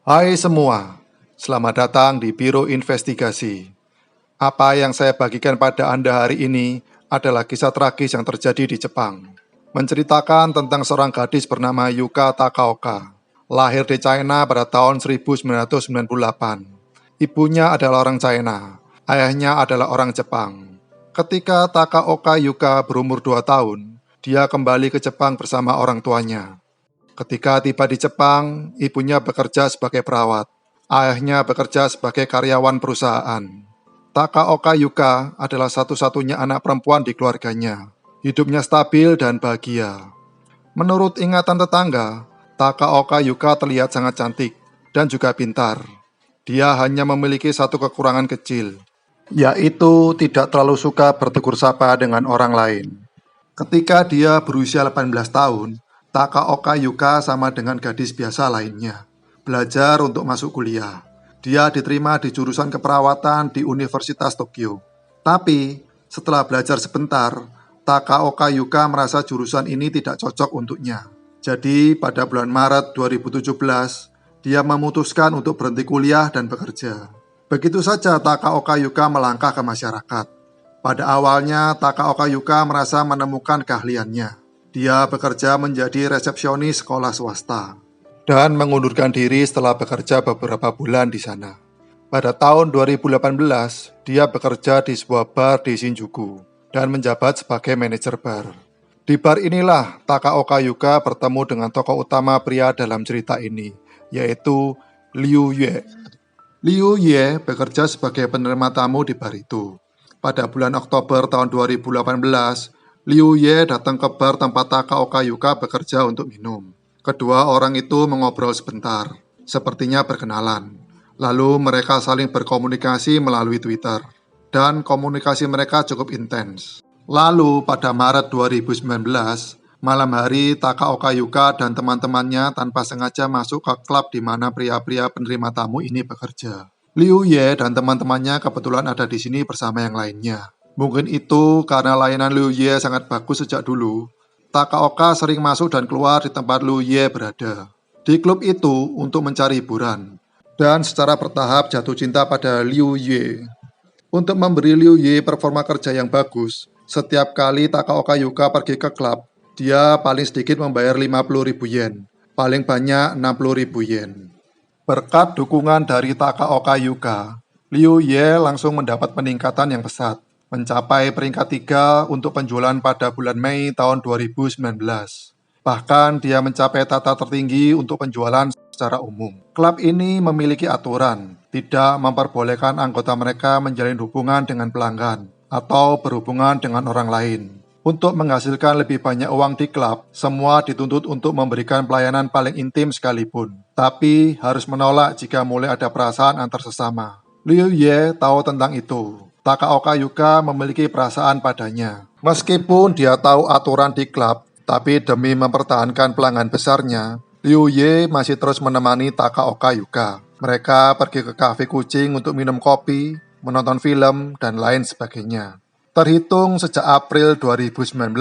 Hai semua, selamat datang di Biro Investigasi. Apa yang saya bagikan pada Anda hari ini adalah kisah tragis yang terjadi di Jepang. Menceritakan tentang seorang gadis bernama Yuka Takaoka, lahir di China pada tahun 1998. Ibunya adalah orang China, ayahnya adalah orang Jepang. Ketika Takaoka Yuka berumur 2 tahun, dia kembali ke Jepang bersama orang tuanya. Ketika tiba di Jepang, ibunya bekerja sebagai perawat. Ayahnya bekerja sebagai karyawan perusahaan. Takaoka Yuka adalah satu-satunya anak perempuan di keluarganya. Hidupnya stabil dan bahagia. Menurut ingatan tetangga, Takaoka Yuka terlihat sangat cantik dan juga pintar. Dia hanya memiliki satu kekurangan kecil, yaitu tidak terlalu suka bertegur sapa dengan orang lain. Ketika dia berusia 18 tahun, Takaoka Yuka sama dengan gadis biasa lainnya, belajar untuk masuk kuliah. Dia diterima di jurusan keperawatan di Universitas Tokyo. Tapi, setelah belajar sebentar, Takaoka Yuka merasa jurusan ini tidak cocok untuknya. Jadi, pada bulan Maret 2017, dia memutuskan untuk berhenti kuliah dan bekerja. Begitu saja Takaoka Yuka melangkah ke masyarakat. Pada awalnya, Takaoka Yuka merasa menemukan keahliannya. Dia bekerja menjadi resepsionis sekolah swasta dan mengundurkan diri setelah bekerja beberapa bulan di sana. Pada tahun 2018, dia bekerja di sebuah bar di Shinjuku dan menjabat sebagai manajer bar. Di bar inilah Takaoka Yuka bertemu dengan tokoh utama pria dalam cerita ini, yaitu Liu Yue. Liu Yue bekerja sebagai penerima tamu di bar itu. Pada bulan Oktober tahun 2018, Liu Ye datang ke bar tempat Takaoka Yuka bekerja untuk minum. Kedua orang itu mengobrol sebentar, sepertinya berkenalan. Lalu mereka saling berkomunikasi melalui Twitter, dan komunikasi mereka cukup intens. Lalu pada Maret 2019, malam hari Takaoka Yuka dan teman-temannya tanpa sengaja masuk ke klub di mana pria-pria penerima tamu ini bekerja. Liu Ye dan teman-temannya kebetulan ada di sini bersama yang lainnya. Mungkin itu karena layanan Liu Ye sangat bagus sejak dulu. Takaoka sering masuk dan keluar di tempat Liu Ye berada. Di klub itu untuk mencari hiburan. Dan secara bertahap jatuh cinta pada Liu Ye. Untuk memberi Liu Ye performa kerja yang bagus, setiap kali Takaoka Yuka pergi ke klub, dia paling sedikit membayar 50.000 yen. Paling banyak 60.000 yen. Berkat dukungan dari Takaoka Yuka, Liu Ye langsung mendapat peningkatan yang pesat, mencapai peringkat 3 untuk penjualan pada bulan Mei tahun 2019. Bahkan dia mencapai tata tertinggi untuk penjualan secara umum. Klub ini memiliki aturan, tidak memperbolehkan anggota mereka menjalin hubungan dengan pelanggan atau berhubungan dengan orang lain. Untuk menghasilkan lebih banyak uang di klub, semua dituntut untuk memberikan pelayanan paling intim sekalipun. Tapi harus menolak jika mulai ada perasaan antar sesama. Liu Ye tahu tentang itu. Takaoka Yuka memiliki perasaan padanya. Meskipun dia tahu aturan di klub, tapi demi mempertahankan pelanggan besarnya, Liu Ye masih terus menemani Takaoka Yuka. Mereka pergi ke kafe kucing untuk minum kopi, menonton film, dan lain sebagainya. Terhitung sejak April 2019,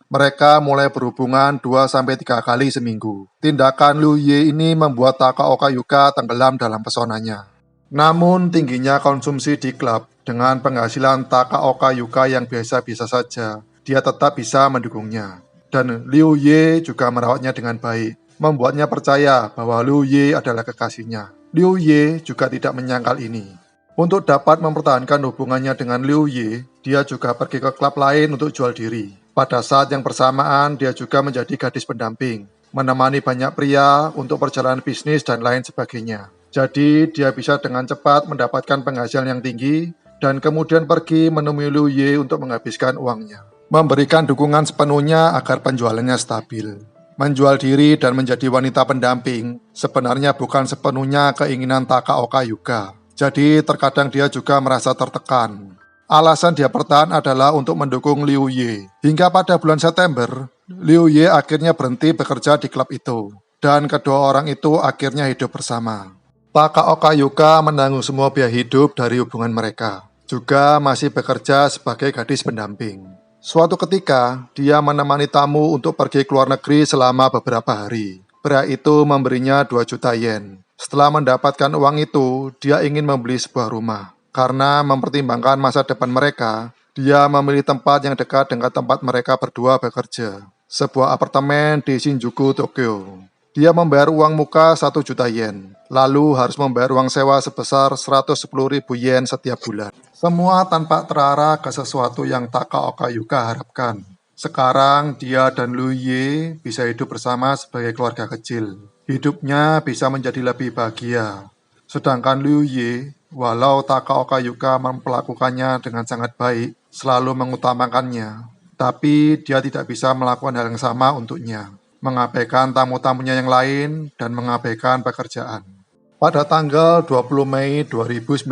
mereka mulai berhubungan 2-3 kali seminggu. Tindakan Liu Ye ini membuat Takaoka Yuka tenggelam dalam pesonanya. Namun tingginya konsumsi di klub dengan penghasilan Takaoka Yuka yang biasa-biasa saja, dia tetap bisa mendukungnya. Dan Liu Ye juga merawatnya dengan baik, membuatnya percaya bahwa Liu Ye adalah kekasihnya. Liu Ye juga tidak menyangkal ini. Untuk dapat mempertahankan hubungannya dengan Liu Ye, dia juga pergi ke klub lain untuk jual diri. Pada saat yang bersamaan, dia juga menjadi gadis pendamping, menemani banyak pria untuk perjalanan bisnis dan lain sebagainya. Jadi, dia bisa dengan cepat mendapatkan penghasilan yang tinggi, dan kemudian pergi menemui Liu Ye untuk menghabiskan uangnya. Memberikan dukungan sepenuhnya agar penjualannya stabil. Menjual diri dan menjadi wanita pendamping sebenarnya bukan sepenuhnya keinginan Takaoka Yuka. Jadi terkadang dia juga merasa tertekan. Alasan dia bertahan adalah untuk mendukung Liu Ye. Hingga pada bulan September, Liu Ye akhirnya berhenti bekerja di klub itu. Dan kedua orang itu akhirnya hidup bersama. Takaoka Yuka menanggung semua biaya hidup dari hubungan mereka. Juga masih bekerja sebagai gadis pendamping. Suatu ketika, dia menemani tamu untuk pergi ke luar negeri selama beberapa hari. Pria itu memberinya 2 juta yen. Setelah mendapatkan uang itu, dia ingin membeli sebuah rumah. Karena mempertimbangkan masa depan mereka, dia memilih tempat yang dekat dengan tempat mereka berdua bekerja. Sebuah apartemen di Shinjuku, Tokyo. Dia membayar uang muka 1 juta yen, lalu harus membayar uang sewa sebesar 110.000 yen setiap bulan. Semua tanpa terarah ke sesuatu yang Takaoka Yuka harapkan. Sekarang dia dan Liu Ye bisa hidup bersama sebagai keluarga kecil. Hidupnya bisa menjadi lebih bahagia. Sedangkan Liu Ye, walau Takaoka Yuka memperlakukannya dengan sangat baik, selalu mengutamakannya, tapi dia tidak bisa melakukan hal yang sama untuknya, mengabaikan tamu-tamunya yang lain dan mengabaikan pekerjaan. Pada tanggal 20 Mei 2019,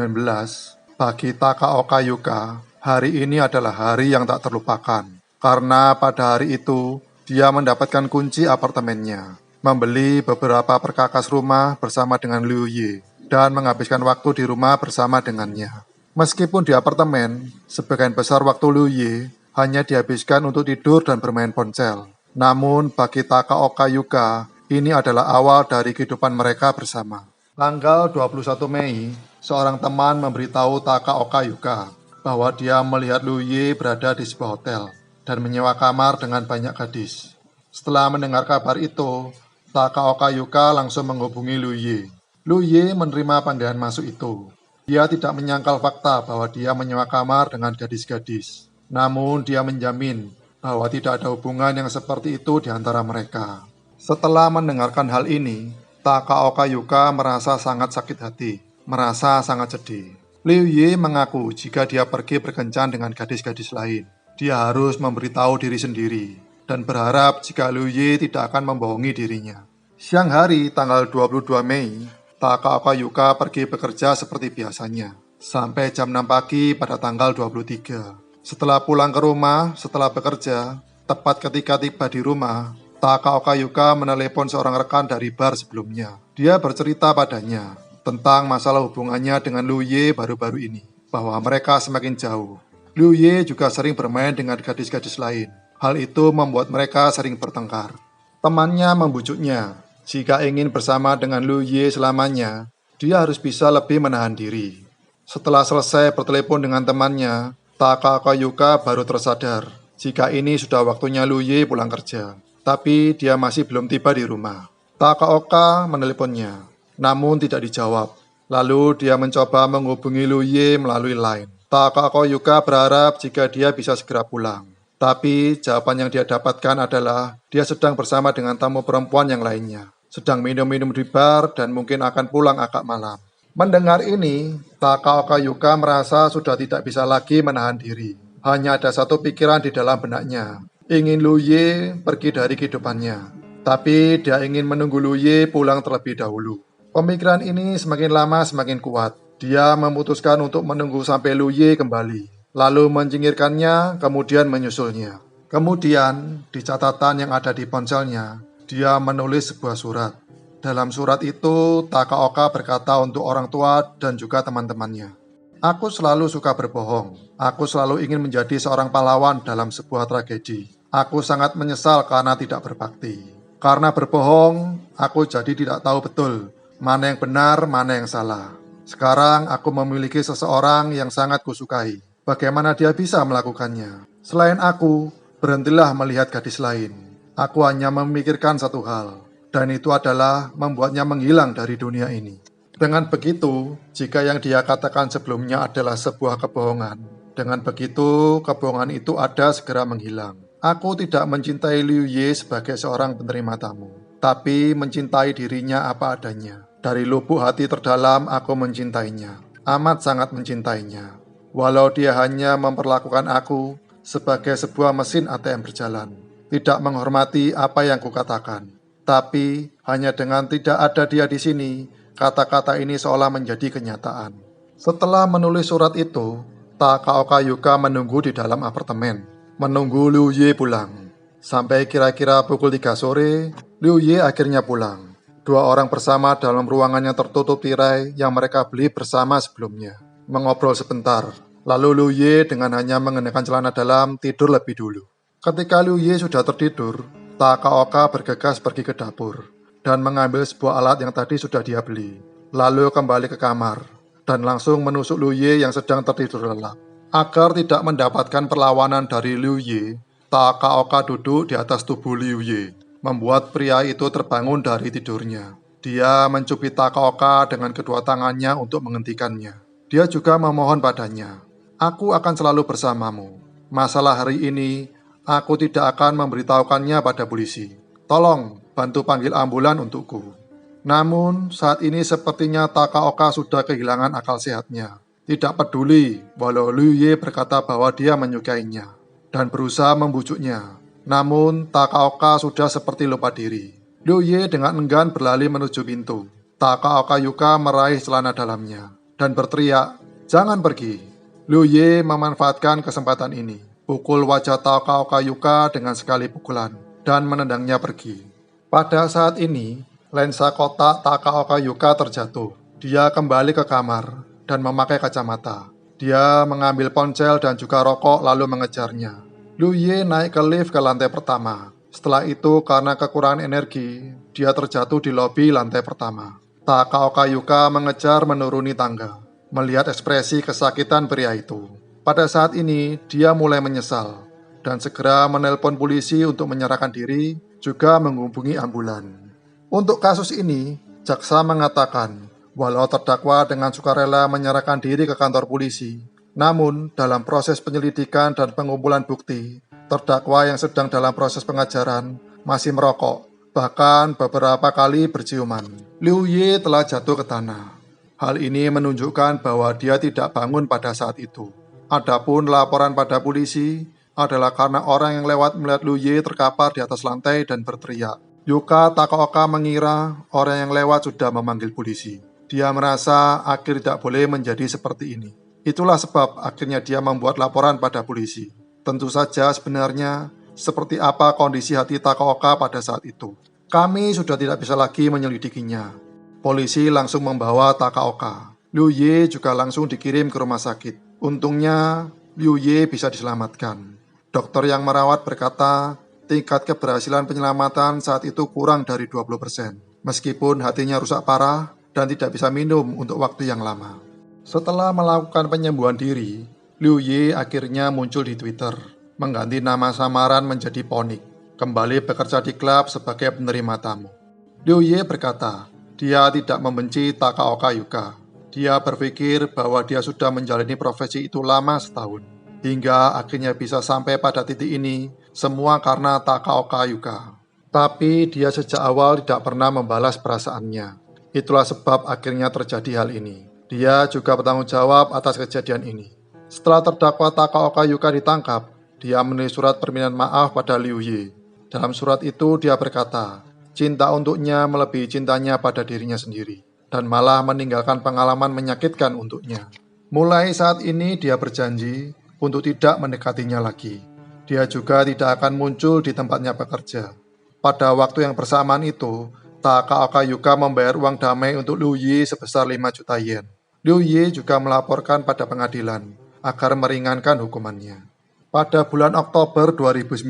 bagi Takaoka Yuka, hari ini adalah hari yang tak terlupakan. Karena pada hari itu, dia mendapatkan kunci apartemennya, membeli beberapa perkakas rumah bersama dengan Liu Ye, dan menghabiskan waktu di rumah bersama dengannya. Meskipun di apartemen, sebagian besar waktu Liu Ye hanya dihabiskan untuk tidur dan bermain ponsel. Namun bagi Takaoka Yuka, ini adalah awal dari kehidupan mereka bersama. Tanggal 21 Mei, seorang teman memberitahu Takaoka Yuka bahwa dia melihat Liu Ye berada di sebuah hotel dan menyewa kamar dengan banyak gadis. Setelah mendengar kabar itu, Takaoka Yuka langsung menghubungi Liu Ye. Liu Ye menerima panggilan masuk itu. Dia tidak menyangkal fakta bahwa dia menyewa kamar dengan gadis-gadis. Namun dia menjamin bahwa tidak ada hubungan yang seperti itu di antara mereka. Setelah mendengarkan hal ini, Takaoka Yuka merasa sangat sakit hati, merasa sangat sedih. Liu Ye mengaku jika dia pergi berkencan dengan gadis-gadis lain, dia harus memberitahu diri sendiri dan berharap jika Liu Ye tidak akan membohongi dirinya. Siang hari tanggal 22 Mei, Takaoka Yuka pergi bekerja seperti biasanya, sampai jam 6 pagi pada tanggal 23. Setelah pulang ke rumah, setelah bekerja, tepat ketika tiba di rumah, Takaoka Yuka menelepon seorang rekan dari bar sebelumnya. Dia bercerita padanya tentang masalah hubungannya dengan Liu Ye baru-baru ini, bahwa mereka semakin jauh. Liu Ye juga sering bermain dengan gadis-gadis lain. Hal itu membuat mereka sering bertengkar. Temannya membujuknya, jika ingin bersama dengan Liu Ye selamanya, dia harus bisa lebih menahan diri. Setelah selesai bertelepon dengan temannya, Takaoka Yuka baru tersadar jika ini sudah waktunya Liu Ye pulang kerja. Tapi dia masih belum tiba di rumah. Takaoka meneleponnya, namun tidak dijawab. Lalu dia mencoba menghubungi Liu Ye melalui Line. Takaoka Yuka berharap jika dia bisa segera pulang. Tapi jawaban yang dia dapatkan adalah dia sedang bersama dengan tamu perempuan yang lainnya, sedang minum-minum di bar dan mungkin akan pulang agak malam. Mendengar ini, Takaoka Yuka merasa sudah tidak bisa lagi menahan diri. Hanya ada satu pikiran di dalam benaknya, ingin Liu Ye pergi dari kehidupannya. Tapi dia ingin menunggu Liu Ye pulang terlebih dahulu. Pemikiran ini semakin lama semakin kuat. Dia memutuskan untuk menunggu sampai Liu Ye kembali, lalu menyingkirkannya, kemudian menyusulnya. Kemudian, di catatan yang ada di ponselnya, dia menulis sebuah surat. Dalam surat itu, Takaoka berkata untuk orang tua dan juga teman-temannya, "Aku selalu suka berbohong. Aku selalu ingin menjadi seorang pahlawan dalam sebuah tragedi. Aku sangat menyesal karena tidak berbakti. Karena berbohong, aku jadi tidak tahu betul mana yang benar, mana yang salah. Sekarang aku memiliki seseorang yang sangat kusukai. Bagaimana dia bisa melakukannya? Selain aku, berhentilah melihat gadis lain. Aku hanya memikirkan satu hal, dan itu adalah membuatnya menghilang dari dunia ini." Dengan begitu, jika yang dia katakan sebelumnya adalah sebuah kebohongan, dengan begitu kebohongan itu ada segera menghilang. Aku tidak mencintai Liu Ye sebagai seorang penerima tamu, tapi mencintai dirinya apa adanya. Dari lubuk hati terdalam aku mencintainya, amat sangat mencintainya. Walau dia hanya memperlakukan aku sebagai sebuah mesin ATM berjalan, tidak menghormati apa yang kukatakan. Tapi hanya dengan tidak ada dia di sini, kata-kata ini seolah menjadi kenyataan. Setelah menulis surat itu, Takaoka Yuka menunggu di dalam apartemen, menunggu Liu Ye pulang. Sampai kira-kira pukul 3 sore, Liu Ye akhirnya pulang. Dua orang bersama dalam ruangan yang tertutup tirai yang mereka beli bersama sebelumnya. Mengobrol sebentar, lalu Liu Ye dengan hanya mengenakan celana dalam tidur lebih dulu. Ketika Liu Ye sudah tertidur, Takaoka bergegas pergi ke dapur dan mengambil sebuah alat yang tadi sudah dia beli. Lalu kembali ke kamar dan langsung menusuk Liu Ye yang sedang tertidur lelap. Agar tidak mendapatkan perlawanan dari Liu Ye, Takaoka duduk di atas tubuh Liu Ye, membuat pria itu terbangun dari tidurnya. Dia mencubit Takaoka dengan kedua tangannya untuk menghentikannya. Dia juga memohon padanya, "Aku akan selalu bersamamu. Masalah hari ini, aku tidak akan memberitahukannya pada polisi. Tolong, bantu panggil ambulan untukku." Namun, saat ini sepertinya Takaoka sudah kehilangan akal sehatnya. Tidak peduli walau Liu Ye berkata bahwa dia menyukainya dan berusaha membujuknya. Namun, Takaoka sudah seperti lupa diri. Liu Ye dengan enggan berlari menuju pintu. Takaoka Yuka meraih celana dalamnya dan berteriak, "Jangan pergi." Liu Ye memanfaatkan kesempatan ini, pukul wajah Takaoka Yuka dengan sekali pukulan dan menendangnya pergi. Pada saat ini, lensa kotak Takaoka Yuka terjatuh. Dia kembali ke kamar dan memakai kacamata. Dia mengambil ponsel dan juga rokok lalu mengejarnya. Liu Ye naik ke lift ke lantai pertama. Setelah itu, karena kekurangan energi, dia terjatuh di lobi lantai pertama. Takaoka Yuka mengejar menuruni tangga, melihat ekspresi kesakitan pria itu. Pada saat ini, dia mulai menyesal dan segera menelpon polisi untuk menyerahkan diri, juga menghubungi ambulan. Untuk kasus ini, jaksa mengatakan walau terdakwa dengan sukarela menyerahkan diri ke kantor polisi, namun dalam proses penyelidikan dan pengumpulan bukti, terdakwa yang sedang dalam proses pengajaran masih merokok, bahkan beberapa kali berciuman. Liu Ye telah jatuh ke tanah. Hal ini menunjukkan bahwa dia tidak bangun pada saat itu. Adapun laporan pada polisi adalah karena orang yang lewat melihat Liu Ye terkapar di atas lantai dan berteriak. Yuka Takaoka mengira orang yang lewat sudah memanggil polisi. Dia merasa akhir tidak boleh menjadi seperti ini. Itulah sebab akhirnya dia membuat laporan pada polisi. Tentu saja sebenarnya seperti apa kondisi hati Takaoka pada saat itu. Kami sudah tidak bisa lagi menyelidikinya. Polisi langsung membawa Takaoka. Liu Ye juga langsung dikirim ke rumah sakit. Untungnya Liu Ye bisa diselamatkan. Dokter yang merawat berkata, tingkat keberhasilan penyelamatan saat itu kurang dari 20%. Meskipun hatinya rusak parah dan tidak bisa minum untuk waktu yang lama. Setelah melakukan penyembuhan diri, Liu Ye akhirnya muncul di Twitter, mengganti nama samaran menjadi Ponik, kembali bekerja di klub sebagai penerima tamu. Liu Ye berkata, dia tidak membenci Takaoka Yuka. Dia berpikir bahwa dia sudah menjalani profesi itu lama setahun, hingga akhirnya bisa sampai pada titik ini, semua karena Takaoka Yuka. Tapi dia sejak awal tidak pernah membalas perasaannya. Itulah sebab akhirnya terjadi hal ini. Dia juga bertanggung jawab atas kejadian ini. Setelah terdakwa Takaoka Yuka ditangkap, dia menulis surat permintaan maaf pada Liu Ye. Dalam surat itu dia berkata, cinta untuknya melebihi cintanya pada dirinya sendiri, dan malah meninggalkan pengalaman menyakitkan untuknya. Mulai saat ini dia berjanji untuk tidak mendekatinya lagi. Dia juga tidak akan muncul di tempatnya bekerja. Pada waktu yang bersamaan itu, Takaoka Yuka membayar uang damai untuk Liu Ye sebesar 5 juta yen. Liu Ye juga melaporkan pada pengadilan agar meringankan hukumannya. Pada bulan Oktober 2019,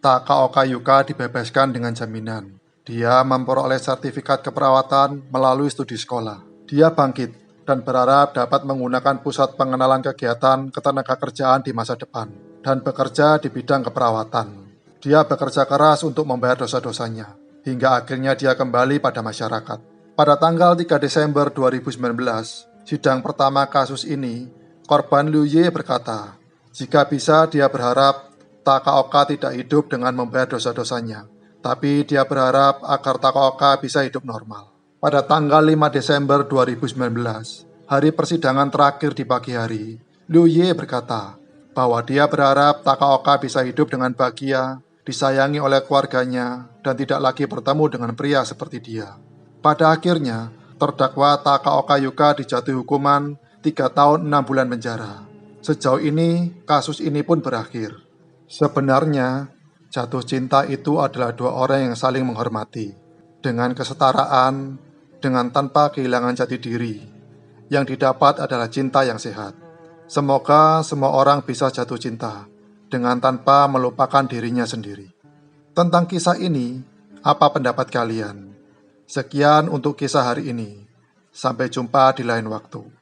Takaoka Yuka dibebaskan dengan jaminan. Dia memperoleh sertifikat keperawatan melalui studi sekolah. Dia bangkit dan berharap dapat menggunakan pusat pengenalan kegiatan ketenagakerjaan di masa depan dan bekerja di bidang keperawatan. Dia bekerja keras untuk membayar dosa-dosanya, hingga akhirnya dia kembali pada masyarakat. Pada tanggal 3 Desember 2019, sidang pertama kasus ini, korban Liu Ye berkata, jika bisa dia berharap Takaoka tidak hidup dengan membayar dosa-dosanya, tapi dia berharap agar Takaoka bisa hidup normal. Pada tanggal 5 Desember 2019, hari persidangan terakhir di pagi hari, Liu Ye berkata bahwa dia berharap Takaoka bisa hidup dengan bahagia, disayangi oleh keluarganya, dan tidak lagi bertemu dengan pria seperti dia. Pada akhirnya, terdakwa Takaoka Yuka dijatuhi hukuman 3 tahun 6 bulan penjara. Sejauh ini, kasus ini pun berakhir. Sebenarnya, jatuh cinta itu adalah dua orang yang saling menghormati, dengan kesetaraan, dengan tanpa kehilangan jati diri. Yang didapat adalah cinta yang sehat. Semoga semua orang bisa jatuh cinta, dengan tanpa melupakan dirinya sendiri. Tentang kisah ini, apa pendapat kalian? Sekian untuk kisah hari ini. Sampai jumpa di lain waktu.